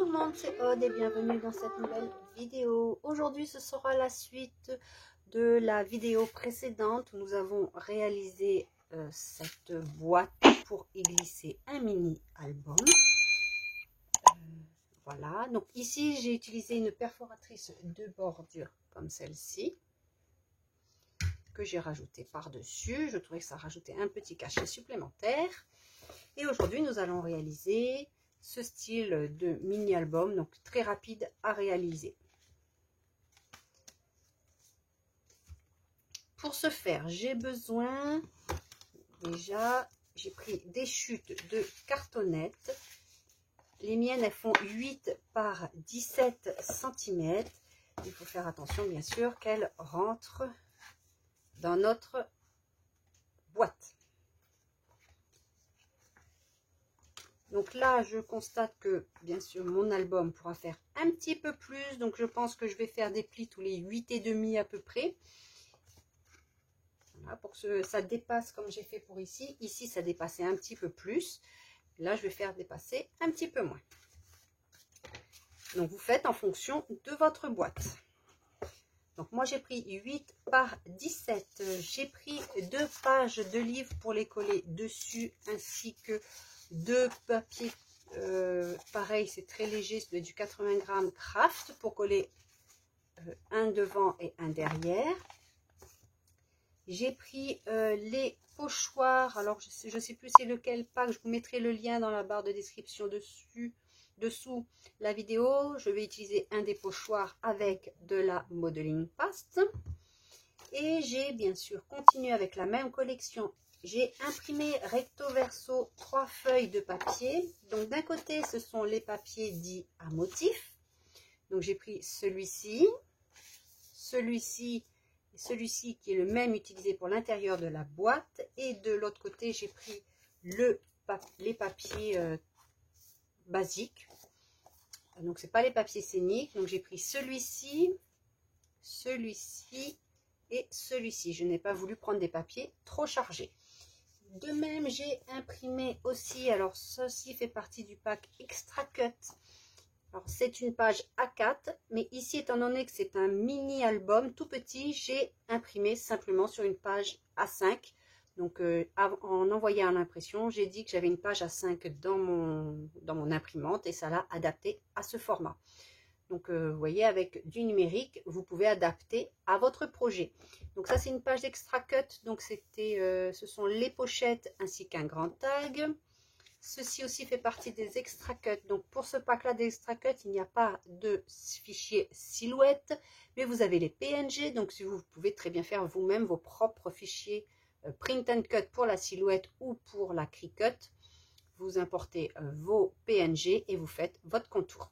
le monde, c'est Aude et bienvenue dans cette nouvelle vidéo. Aujourd'hui, ce sera la suite de la vidéo précédente où nous avons réalisé cette boîte pour y glisser un mini album. Voilà, donc ici j'ai utilisé une perforatrice de bordure comme celle-ci que j'ai rajouté par-dessus. Je trouvais que ça rajoutait un petit cachet supplémentaire. Et aujourd'hui, nous allons réaliser ce style de mini-album, donc très rapide à réaliser. Pour ce faire, j'ai besoin, déjà, j'ai pris des chutes de cartonnettes. Les miennes, elles font 8 par 17 cm. Il faut faire attention, bien sûr, qu'elles rentrent dans notre boîte. Donc là, je constate que, bien sûr, mon album pourra faire un petit peu plus. Donc, je pense que je vais faire des plis tous les 8,5 à peu près. Voilà, pour que ça dépasse comme j'ai fait pour ici. Ici, ça dépassait un petit peu plus. Là, je vais faire dépasser un petit peu moins. Donc, vous faites en fonction de votre boîte. Donc, moi, j'ai pris 8 par 17. J'ai pris 2 pages de livres pour les coller dessus, ainsi que 2 papiers, pareil, c'est très léger, c'est du 80 grammes Craft pour coller un devant et un derrière. J'ai pris les pochoirs, alors je sais plus c'est lequel pack, je vous mettrai le lien dans la barre de description dessous la vidéo. Je vais utiliser un des pochoirs avec de la modeling paste. Et j'ai bien sûr continué avec la même collection. J'ai imprimé recto verso 3 feuilles de papier. Donc d'un côté, ce sont les papiers dits à motif. Donc j'ai pris celui-ci, celui-ci et celui-ci qui est le même utilisé pour l'intérieur de la boîte. Et de l'autre côté, j'ai pris les papiers basiques. Donc c'est pas les papiers scéniques. Donc j'ai pris celui-ci, celui-ci et celui-ci. Je n'ai pas voulu prendre des papiers trop chargés. De même, j'ai imprimé aussi, alors ceci fait partie du pack Extra Cut. Alors c'est une page A4, mais ici étant donné que c'est un mini album tout petit, j'ai imprimé simplement sur une page A5. Donc en envoyant l'impression, j'ai dit que j'avais une page A5 dans mon imprimante et ça l'a adapté à ce format. Donc, vous voyez, avec du numérique, vous pouvez adapter à votre projet. Donc, ça, c'est une page d'Extra Cut. Donc, ce sont les pochettes ainsi qu'un grand tag. Ceci aussi fait partie des Extra Cut. Donc, pour ce pack-là d'Extra Cut, il n'y a pas de fichier silhouette, mais vous avez les PNG. Donc, si vous pouvez très bien faire vous-même vos propres fichiers Print and Cut pour la silhouette ou pour la Cricut. Vous importez vos PNG et vous faites votre contour.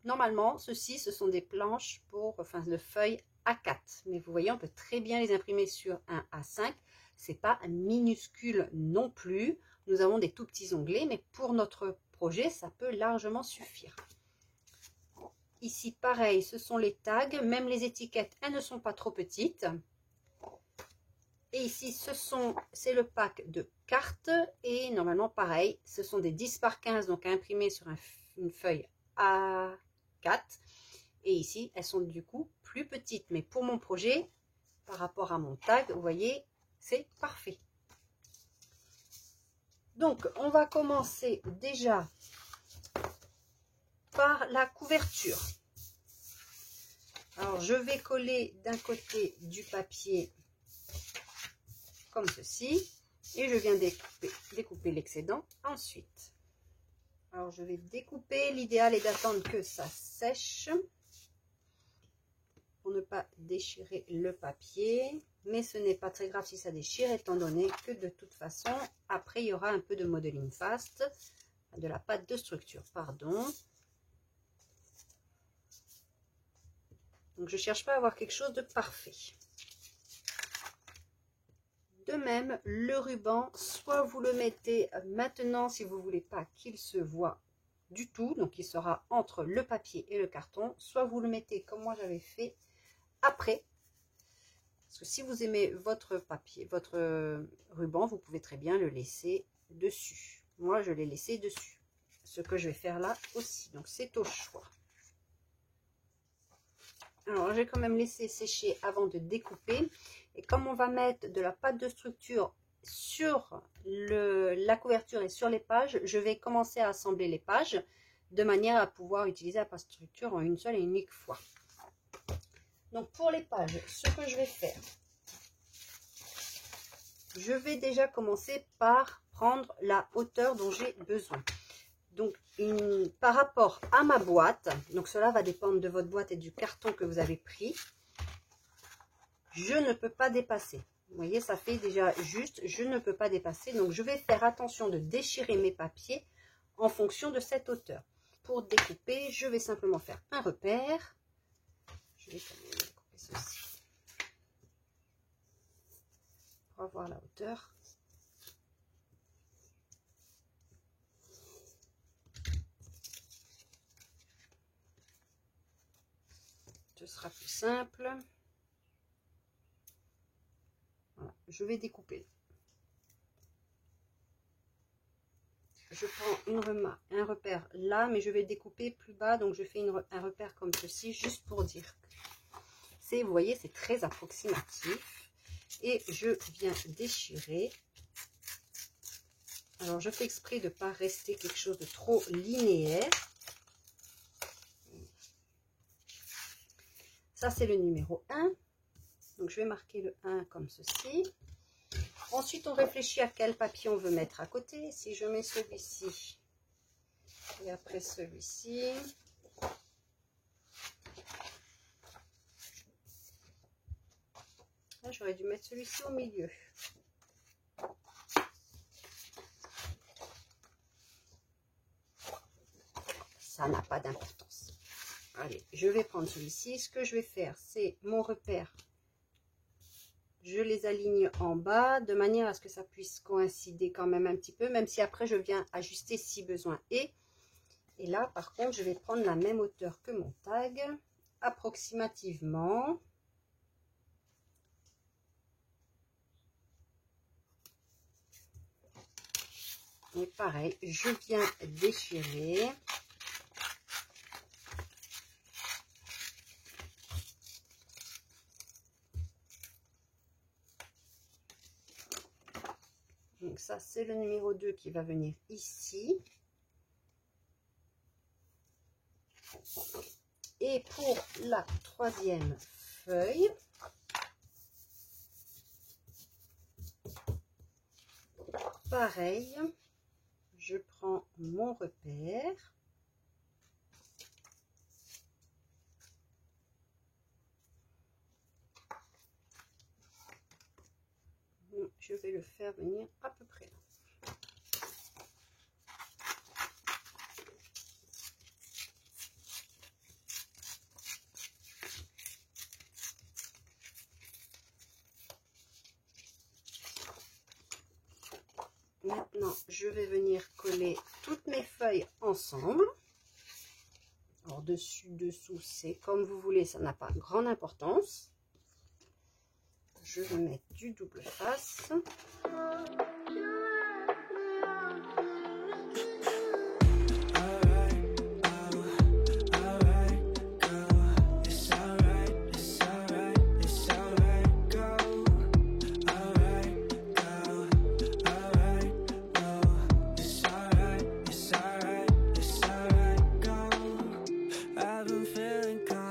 Normalement, ce sont des planches de feuilles A4. Mais vous voyez, on peut très bien les imprimer sur un A5. C'est pas minuscule non plus. Nous avons des tout petits onglets, mais pour notre projet, ça peut largement suffire. Ici, pareil, ce sont les tags. Même les étiquettes, elles ne sont pas trop petites. Et ici, c'est le pack de cartes. Et normalement, pareil, ce sont des 10 par 15, donc à imprimer sur une feuille A4. Et ici elles sont du coup plus petites, mais pour mon projet par rapport à mon tag, vous voyez, c'est parfait. Donc on va commencer déjà par la couverture. Alors je vais coller d'un côté du papier comme ceci et je viens découper l'excédent ensuite. Alors, je vais découper. L'idéal est d'attendre que ça sèche pour ne pas déchirer le papier. Mais ce n'est pas très grave si ça déchire, étant donné que de toute façon, après, il y aura un peu de modeling fast, de la pâte de structure, pardon. Donc, je ne cherche pas à avoir quelque chose de parfait. De même, le ruban, soit vous le mettez maintenant si vous ne voulez pas qu'il se voit du tout, donc il sera entre le papier et le carton, soit vous le mettez comme moi j'avais fait après. Parce que si vous aimez votre papier, votre ruban, vous pouvez très bien le laisser dessus. Moi, je l'ai laissé dessus. ce que je vais faire là aussi. Donc c'est au choix. Alors j'ai quand même laissé sécher avant de découper. Et comme on va mettre de la pâte de structure sur la couverture et sur les pages, je vais commencer à assembler les pages de manière à pouvoir utiliser la pâte de structure en une seule et unique fois. Donc pour les pages, ce que je vais faire, je vais déjà commencer par prendre la hauteur dont j'ai besoin. Donc par rapport à ma boîte, donc cela va dépendre de votre boîte et du carton que vous avez pris, je ne peux pas dépasser. Vous voyez, ça fait déjà juste, je ne peux pas dépasser. Donc je vais faire attention de déchirer mes papiers en fonction de cette hauteur. Pour découper, je vais simplement faire un repère. Je vais quand même découper ceci pour avoir la hauteur. Ce sera plus simple. Voilà, je vais découper. Je prends un repère là, mais je vais découper plus bas, donc je fais un repère comme ceci, juste pour dire. Vous voyez, c'est très approximatif. Et je viens déchirer. Alors, je fais exprès de ne pas rester quelque chose de trop linéaire. Ça, c'est le numéro 1. Donc, je vais marquer le 1 comme ceci. Ensuite, on réfléchit à quel papier on veut mettre à côté. Si je mets celui-ci et après celui-ci. Là, j'aurais dû mettre celui-ci au milieu. Ça n'a pas d'importance. Allez, je vais prendre celui-ci. Ce que je vais faire, c'est mon repère. Je les aligne en bas de manière à ce que ça puisse coïncider quand même un petit peu, même si après je viens ajuster si besoin est. Et là, par contre, je vais prendre la même hauteur que mon tag, approximativement. Et pareil, je viens déchirer. Donc ça, c'est le numéro 2 qui va venir ici. Et pour la troisième feuille, pareil, je prends mon repère. Je vais le faire venir à peu près là. Maintenant, je vais venir coller toutes mes feuilles ensemble. Alors, dessus, dessous, c'est comme vous voulez, ça n'a pas grande importance. Je vais mettre du double face.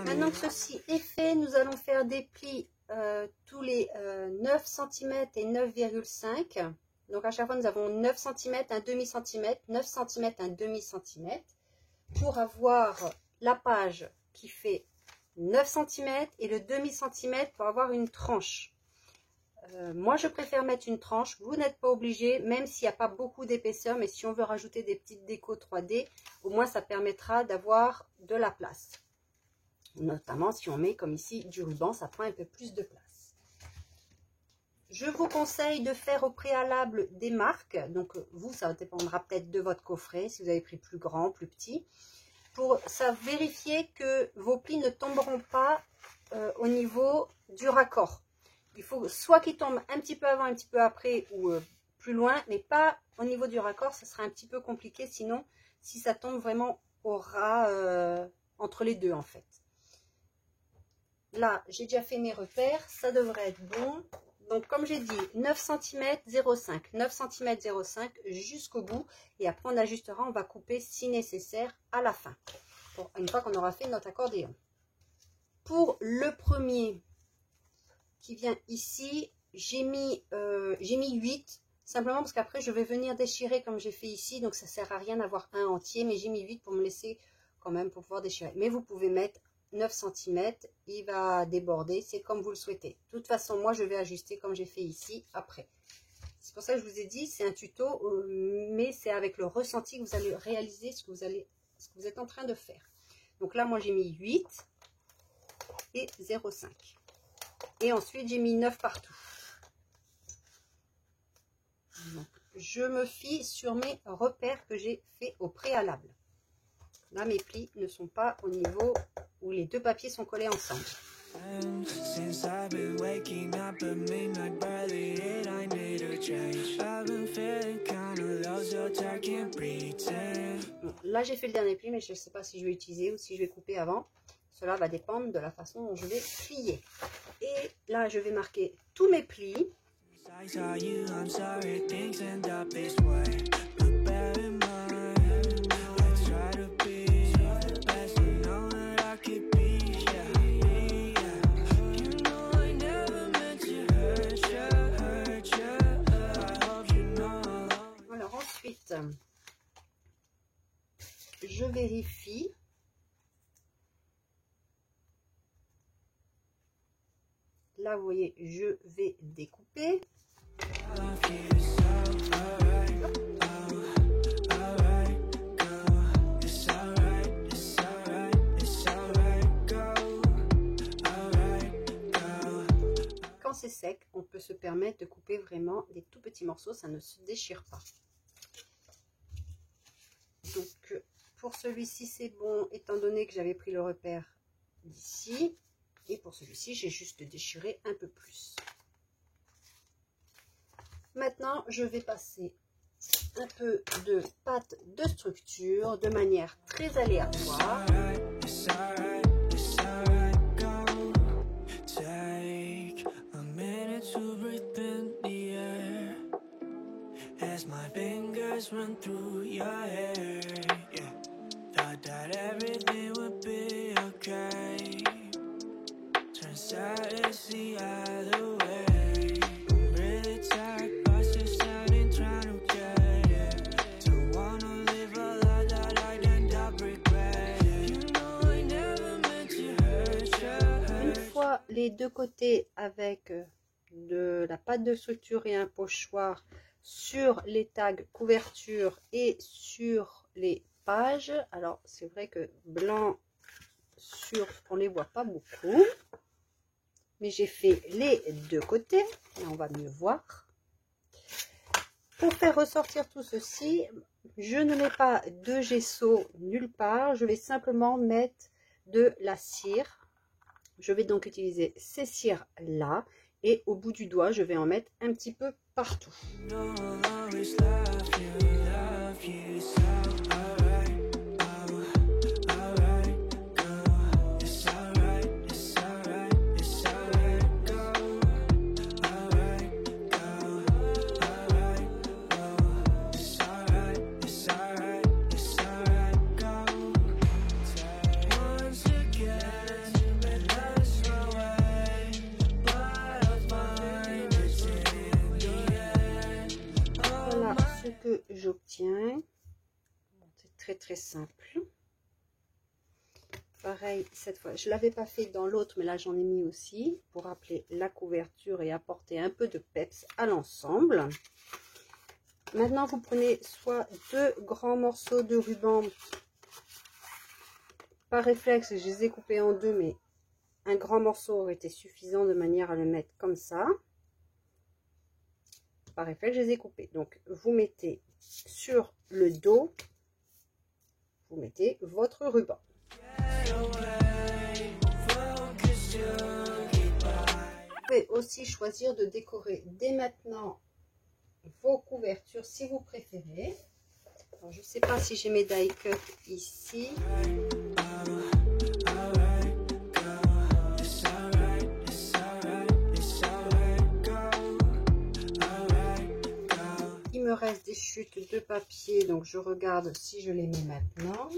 Maintenant que ceci est fait, nous allons faire des plis tous les 9 cm et 9,5. Donc à chaque fois nous avons 9 cm, un demi centimètre, 9 cm, un demi centimètre, pour avoir la page qui fait 9 cm et le demi centimètre pour avoir une tranche. Moi je préfère mettre une tranche, vous n'êtes pas obligé, même s'il n'y a pas beaucoup d'épaisseur, mais si on veut rajouter des petites décos 3D, au moins ça permettra d'avoir de la place. Notamment si on met comme ici du ruban, ça prend un peu plus de place. Je vous conseille de faire au préalable des marques. Donc vous, ça dépendra peut-être de votre coffret, si vous avez pris plus grand, plus petit. Pour ça, vérifier que vos plis ne tomberont pas au niveau du raccord. Il faut soit qu'ils tombent un petit peu avant, un petit peu après ou plus loin, mais pas au niveau du raccord, ce sera un petit peu compliqué. Sinon, si ça tombe vraiment au ras entre les deux en fait. Là, j'ai déjà fait mes repères, ça devrait être bon. Donc, comme j'ai dit, 9 cm 0,5, 9 cm 0,5 jusqu'au bout. Et après, on ajustera, on va couper si nécessaire à la fin. Bon, une fois qu'on aura fait notre accordéon. Pour le premier qui vient ici, j'ai mis 8. Simplement parce qu'après, je vais venir déchirer comme j'ai fait ici. Donc, ça ne sert à rien d'avoir un entier. Mais j'ai mis 8 pour me laisser quand même pour pouvoir déchirer. Mais vous pouvez mettre 9 cm, il va déborder, c'est comme vous le souhaitez. De toute façon, moi, je vais ajuster comme j'ai fait ici après. C'est pour ça que je vous ai dit, c'est un tuto, mais c'est avec le ressenti que vous allez réaliser ce que vous êtes en train de faire. Donc là, moi, j'ai mis 8 et 0,5. Et ensuite, j'ai mis 9 partout. Donc, je me fie sur mes repères que j'ai fait au préalable. Là, mes plis ne sont pas au niveau où les deux papiers sont collés ensemble. Bon, là, j'ai fait le dernier pli, mais je ne sais pas si je vais utiliser ou si je vais couper avant. Cela va dépendre de la façon dont je vais plier. Et là, je vais marquer tous mes plis. Alors ensuite, je vérifie. Là, vous voyez, je vais découper. Quand c'est sec, on peut se permettre de couper vraiment des tout petits morceaux, ça ne se déchire pas. Donc, pour celui-ci, c'est bon, étant donné que j'avais pris le repère d'ici. Et pour celui-ci, j'ai juste déchiré un peu plus. Maintenant, je vais passer un peu de pâte de structure de manière très aléatoire. Les deux côtés avec de la pâte de structure et un pochoir sur les tags couverture et sur les pages. Alors c'est vrai que blanc sur, on les voit pas beaucoup, mais j'ai fait les deux côtés. Là on va mieux voir. Pour faire ressortir tout ceci, je ne mets pas de gesso nulle part, je vais simplement mettre de la cire. Je vais donc utiliser ces cires là et au bout du doigt, je vais en mettre un petit peu partout. Que j'obtiens, c'est très simple. Pareil cette fois, je l'avais pas fait dans l'autre, mais là j'en ai mis aussi pour rappeler la couverture et apporter un peu de peps à l'ensemble. Maintenant vous prenez soit deux grands morceaux de ruban, par réflexe je les ai coupés en deux, mais un grand morceau aurait été suffisant de manière à le mettre comme ça. Par réflexe, je les ai coupés. Donc, vous mettez sur le dos, vous mettez votre ruban. Vous pouvez aussi choisir de décorer dès maintenant vos couvertures si vous préférez. Alors, je ne sais pas si j'ai mes die cuts ici. Il me reste des chutes de papier, donc je regarde si je les mets maintenant.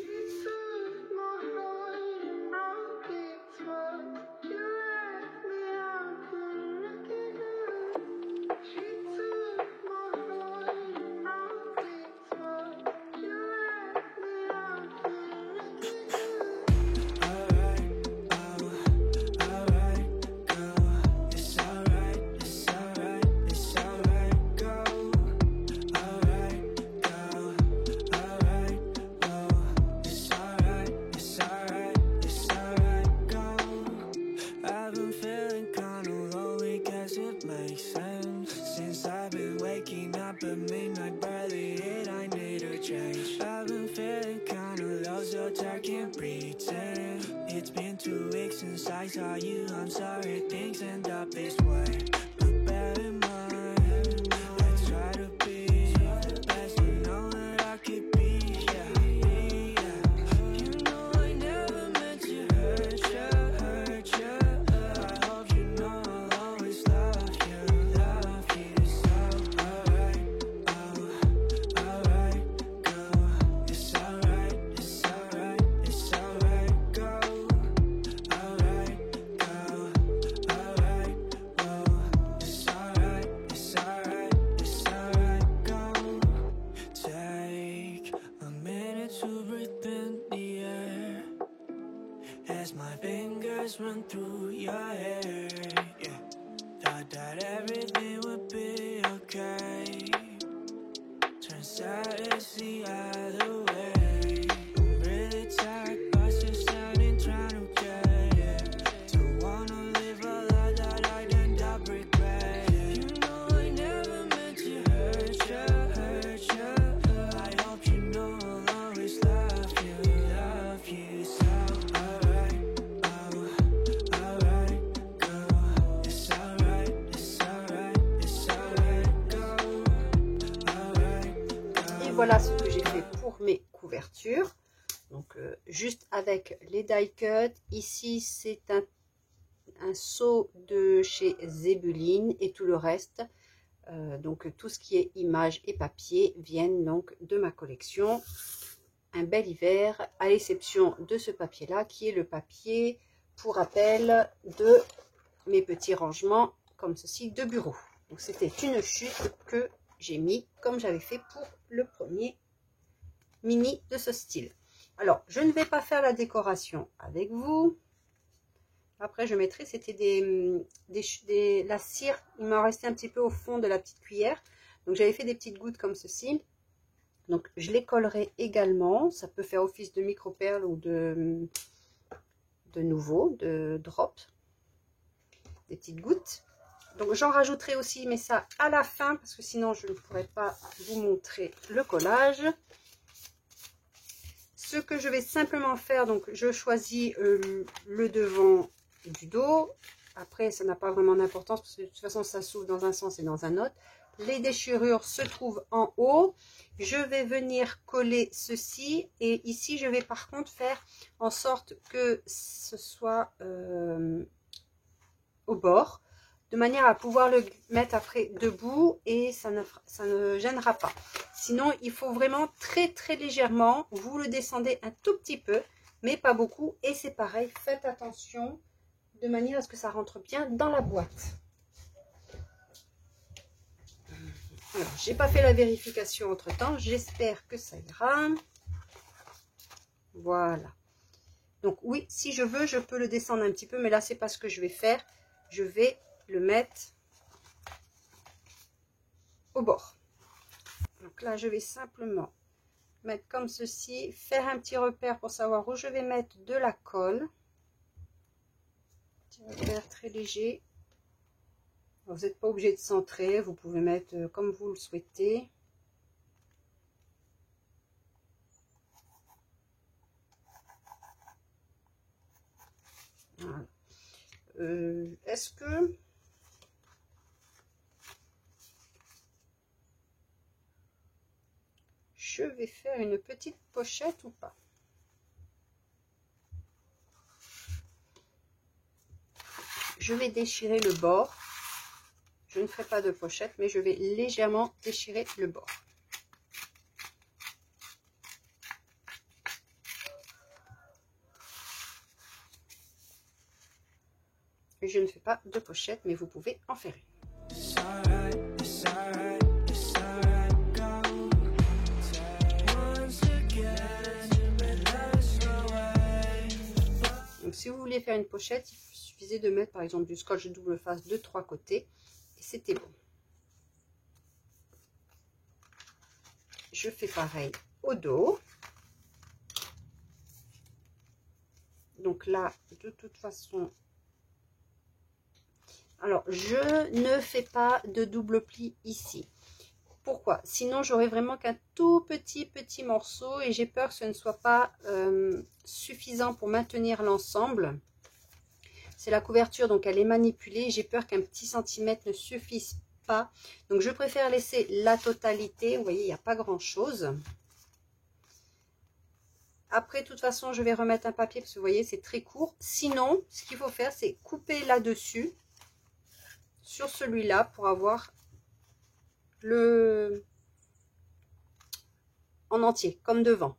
It's been 2 weeks since I saw you. I'm sorry things end up this way, but bear in mind, I try to be the best you know that I could be. Yeah. You know I never meant to hurt you. I hope you know I'll always love you so. Alright, oh, alright, go. It's alright, it's alright, it's alright, go. As my fingers run through your hair, yeah. Thought that everything would be okay. Turns out it's the other way. I'm really tired, but still sounding trying to get it. Don't wanna live a life that I'd end up regretting. You know I never meant to hurt you. I hope you know I'll always love you so. Voilà ce que j'ai fait pour mes couvertures. Donc juste avec les die cuts. Ici c'est un seau de chez Zebulin et tout le reste. Donc tout ce qui est images et papier viennent donc de ma collection. Un bel hiver, à l'exception de ce papier là qui est le papier pour rappel de mes petits rangements comme ceci de bureau. Donc c'était une chute que j'ai mis comme j'avais fait pour le premier mini de ce style. Alors je ne vais pas faire la décoration avec vous. Après je mettrai, c'était la cire, il m'en restait un petit peu au fond de la petite cuillère, donc j'avais fait des petites gouttes comme ceci. Donc je les collerai également, ça peut faire office de micro-perles ou de nouveau, de drop, des petites gouttes. Donc j'en rajouterai aussi, mais ça à la fin, parce que sinon je ne pourrais pas vous montrer le collage. Ce que je vais simplement faire, donc je choisis le devant du dos. Après ça n'a pas vraiment d'importance, parce que de toute façon ça s'ouvre dans un sens et dans un autre. Les déchirures se trouvent en haut. Je vais venir coller ceci, et ici je vais par contre faire en sorte que ce soit au bord, de manière à pouvoir le mettre après debout, et ça ne gênera pas. Sinon il faut vraiment très légèrement, vous le descendez un tout petit peu mais pas beaucoup, et c'est pareil, faites attention de manière à ce que ça rentre bien dans la boîte. Alors j'ai pas fait la vérification entre temps, j'espère que ça ira. Voilà, donc oui, si je veux je peux le descendre un petit peu, mais là c'est pas ce que je vais faire. Je vais le mettre au bord. Donc là je vais simplement mettre comme ceci, faire un petit repère pour savoir où je vais mettre de la colle. Petit repère très léger. Vous n'êtes pas obligé de centrer, vous pouvez mettre comme vous le souhaitez. Voilà. Est-ce que je vais faire une petite pochette ou pas. Je vais déchirer le bord. Je ne ferai pas de pochette, mais je vais légèrement déchirer le bord. Je ne fais pas de pochette, mais vous pouvez en faire une. Donc, si vous vouliez faire une pochette, il suffisait de mettre par exemple du scotch double face de 3 côtés et c'était bon. Je fais pareil au dos. Donc là, de toute façon, alors je ne fais pas de double pli ici. Pourquoi? Sinon, j'aurais vraiment qu'un tout petit morceau et j'ai peur que ce ne soit pas suffisant pour maintenir l'ensemble. C'est la couverture, donc elle est manipulée. J'ai peur qu'un petit centimètre ne suffise pas. Donc, je préfère laisser la totalité. Vous voyez, il n'y a pas grand-chose. Après, de toute façon, je vais remettre un papier parce que vous voyez, c'est très court. Sinon, ce qu'il faut faire, c'est couper là-dessus, sur celui-là, pour avoir le en entier, comme devant.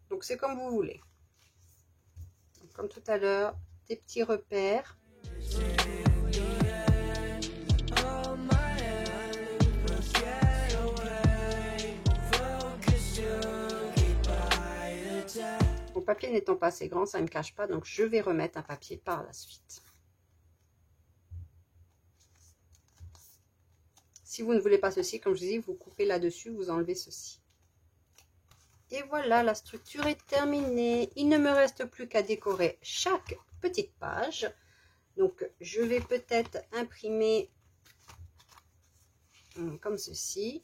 Donc, c'est comme vous voulez. Donc, comme tout à l'heure, des petits repères. Mon papier n'étant pas assez grand, ça ne me cache pas, donc je vais remettre un papier par la suite. Si vous ne voulez pas ceci, comme je dis, vous coupez là-dessus, vous enlevez ceci. Et voilà, la structure est terminée. Il ne me reste plus qu'à décorer chaque petite page. Donc, je vais peut-être imprimer comme ceci.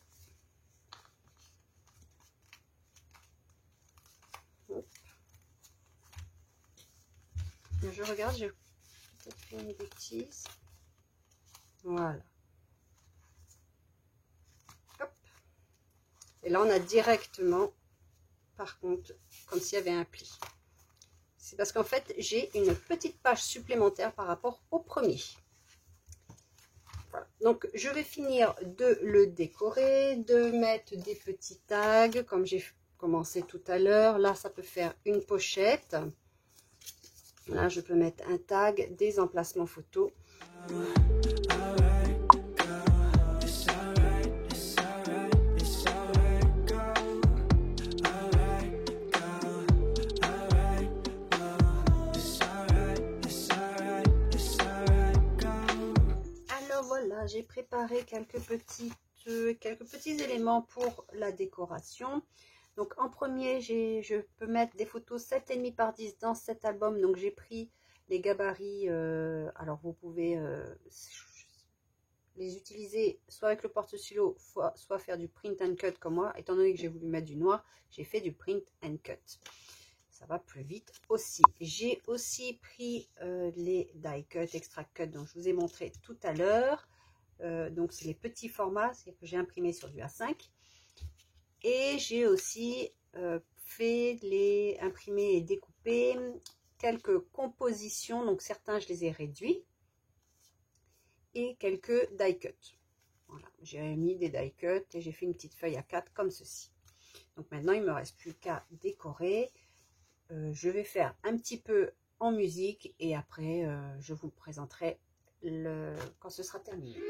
Je regarde, j'ai peut-être fait une bêtise. Voilà. Hop. Et là, on a directement, par contre, comme s'il y avait un pli. C'est parce qu'en fait, j'ai une petite page supplémentaire par rapport au premier. Voilà. Donc, je vais finir de le décorer, de mettre des petits tags, comme j'ai commencé tout à l'heure. Là, ça peut faire une pochette. Là, je peux mettre un tag, des emplacements photos. Alors voilà, j'ai préparé quelques petits éléments pour la décoration. Donc en premier, je peux mettre des photos 7,5 par 10 dans cet album. Donc j'ai pris les gabarits. Alors vous pouvez les utiliser soit avec le porte-stylo, soit faire du print and cut comme moi. Étant donné que j'ai voulu mettre du noir, j'ai fait du print and cut. Ça va plus vite aussi. J'ai aussi pris les die cut, extra cut dont je vous ai montré tout à l'heure. Donc c'est les petits formats, c'est que j'ai imprimé sur du A5. Et j'ai aussi imprimé et découpé quelques compositions. Donc certains, je les ai réduits. Et quelques die cut. Voilà, j'ai mis des die cut et j'ai fait une petite feuille A4 comme ceci. Donc maintenant, il ne me reste plus qu'à décorer. Je vais faire un petit peu en musique et après, je vous présenterai quand ce sera terminé.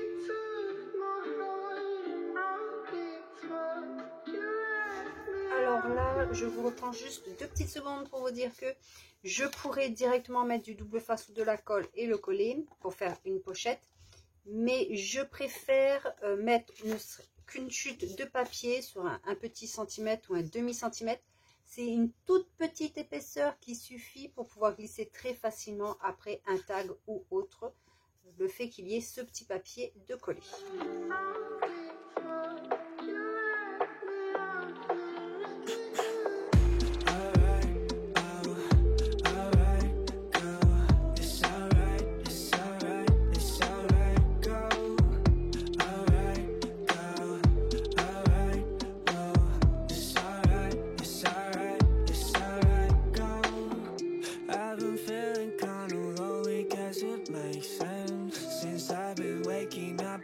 Alors là, je vous reprends juste 2 petites secondes pour vous dire que je pourrais directement mettre du double face ou de la colle et le coller pour faire une pochette. Mais je préfère mettre qu'une chute de papier sur un petit centimètre ou un demi-centimètre. C'est une toute petite épaisseur qui suffit pour pouvoir glisser très facilement après un tag ou autre. Le fait qu'il y ait ce petit papier de coller.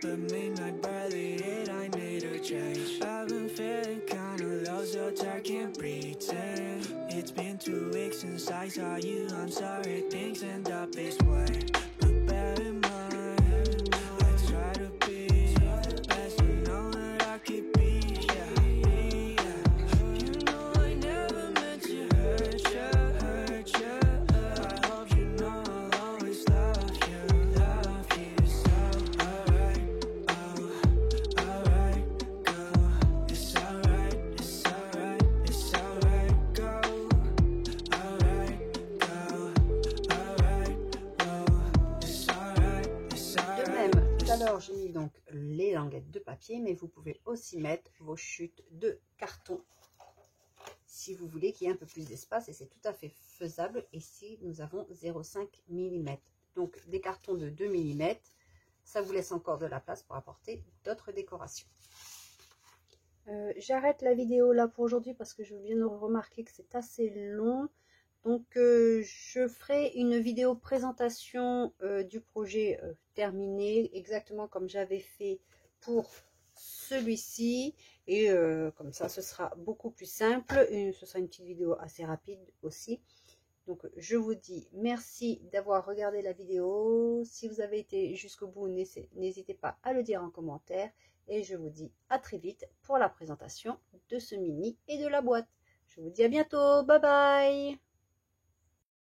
but midnight barely hit, I need a change. I've been feeling kinda low, so tired, can't pretend. It's been 2 weeks since I saw you, I'm sorry things end up this way. But bear in mind, I try to be the best you know that I could be, yeah. You know I never meant to hurt you. I hope you know I'll always love you. So alright, oh, alright, go. It's alright, it's alright, it's alright, go. Alright, go. Alright, oh, it's alright, it's De alright. même, tout à l'heure, j'ai mis donc les languettes de papier, mais vous pouvez aussi mettre vos chutes de carton si vous voulez qu'il y ait un peu plus d'espace, et c'est tout à fait faisable. Ici, nous avons 0,5 mm. Donc, des cartons de 2 mm, ça vous laisse encore de la place pour apporter d'autres décorations. J'arrête la vidéo là pour aujourd'hui parce que je viens de remarquer que c'est assez long. Donc, je ferai une vidéo présentation du projet terminé, exactement comme j'avais fait pour celui-ci. Et comme ça, ce sera beaucoup plus simple. Et ce sera une petite vidéo assez rapide aussi. Donc, je vous dis merci d'avoir regardé la vidéo. Si vous avez été jusqu'au bout, n'hésitez pas à le dire en commentaire. Et je vous dis à très vite pour la présentation de ce mini et de la boîte. Je vous dis à bientôt. Bye bye!